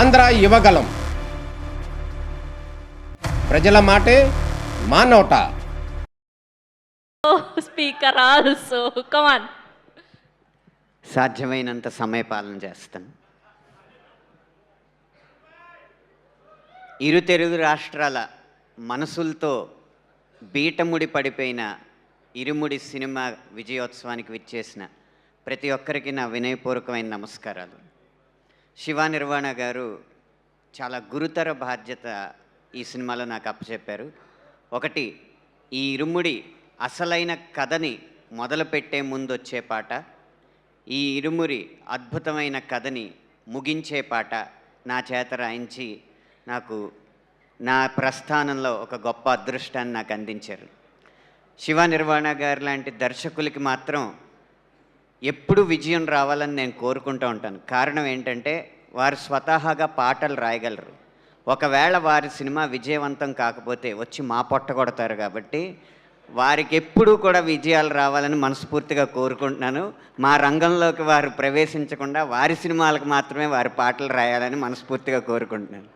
ఆంధ్ర యువగలం. ప్రజల మాటే మా నోట. స్పీకర్ ఆల్సో కమాన్. సాధ్యమైనంత సమయపాలన చేస్తాను. ఇరు తెలుగు రాష్ట్రాల మనసులతో బీటముడి పడిపోయిన ఇరుముడి సినిమా విజయోత్సవానికి విచ్చేసిన ప్రతి ఒక్కరికి నా వినయపూర్వకమైన నమస్కారాలు. శివ నిర్వాణ గారు చాలా గురుతర బాధ్యత ఈ సినిమాలో నాకు అప్పచెప్పారు. ఒకటి, ఈ ఇరుముడి అసలైన కథని మొదలుపెట్టే ముందు వచ్చే పాట, ఈ ఇరుమురి అద్భుతమైన కథని ముగించే పాట నా చేత రాయించి నాకు నా ప్రస్థానంలో ఒక గొప్ప అదృష్టాన్ని నాకు అందించారు. శివ నిర్వాణ గారు లాంటి దర్శకులకి మాత్రం ఎప్పుడు విజయం రావాలని నేను కోరుకుంటూ ఉంటాను. కారణం ఏంటంటే వారు స్వతహాగా పాటలు రాయగలరు. ఒకవేళ వారి సినిమా విజయవంతం కాకపోతే వచ్చి మా పొట్ట కొడతారు. కాబట్టి వారికి ఎప్పుడూ కూడా విజయాలు రావాలని మనస్ఫూర్తిగా కోరుకుంటున్నాను. మా రంగంలోకి వారు ప్రవేశించకుండా వారి సినిమాలకు మాత్రమే వారి పాటలు రాయాలని మనస్ఫూర్తిగా కోరుకుంటున్నాను.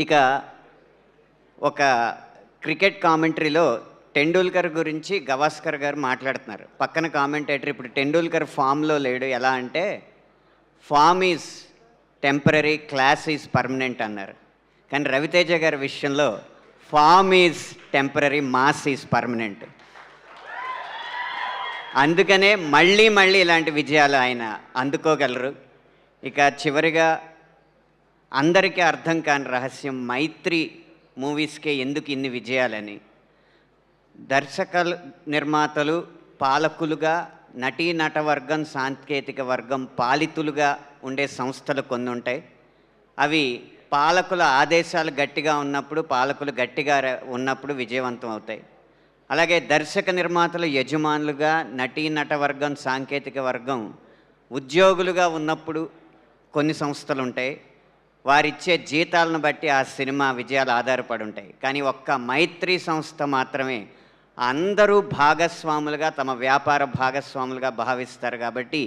ఇక ఒక క్రికెట్ కామెంటరీలో టెండూల్కర్ గురించి గవాస్కర్ గారు మాట్లాడుతున్నారు. పక్కన కామెంటేటర్ ఇప్పుడు టెండూల్కర్ ఫామ్లో లేడు, ఎలా అంటే form is temporary, class is permanent అన్నారు. కానీ రవితేజ గారి విషయంలో form is temporary, mass is permanent. అందుకనే మళ్ళీ మళ్ళీ ఇలాంటి విజయాలు ఆయన అందుకోగలరు. ఇక చివరిగా అందరికీ అర్థం కాని రహస్యం, మైత్రి మూవీస్కే ఎందుకు ఇన్ని విజయాలని. దర్శకులు, నిర్మాతలు, పాలకులుగా, నటీనట వర్గం, సాంకేతిక వర్గం, పాలితులుగా ఉండే సంస్థలు కొన్ని ఉంటాయి. అవి పాలకుల ఆదేశాలు గట్టిగా ఉన్నప్పుడు, పాలకులు గట్టిగా ఉన్నప్పుడు విజయవంతం అవుతాయి. అలాగే దర్శక నిర్మాతలు యజమానులుగా, నటీనట వర్గం, సాంకేతిక వర్గం ఉద్యోగులుగా ఉన్నప్పుడు కొన్ని సంస్థలు ఉంటాయి. వారిచ్చే జీతాలను బట్టి ఆ సినిమా విజయాలు ఆధారపడి ఉంటాయి. కానీ ఒక్క మైత్రి సంస్థ మాత్రమే అందరూ భాగస్వాములుగా, తమ వ్యాపార భాగస్వాములుగా భావిస్తారు. కాబట్టి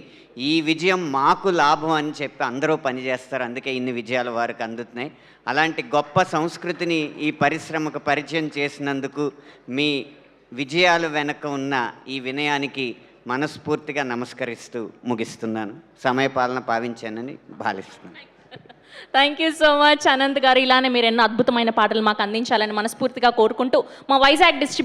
ఈ విజయం మాకు లాభం అని చెప్పి అందరూ పనిచేస్తారు. అందుకే ఇన్ని విజయాలు వారికి అందుతున్నాయి. అలాంటి గొప్ప సంస్కృతిని ఈ పరిశ్రమకు పరిచయం చేసినందుకు మీ విజయాలు వెనక ఉన్న ఈ వినయానికి మనస్ఫూర్తిగా నమస్కరిస్తూ ముగిస్తున్నాను. సమయపాలన పావించానని భావిస్తున్నాను. Thank you so much Anant గారు. ఇలానే మీరు ఎన్నో అద్భుతమైన పాటలు మాకు అందించాలని మనస్ఫూర్తిగా కోరుకుంటూ మా వైజాగ్ డిస్ట్రిక్ట్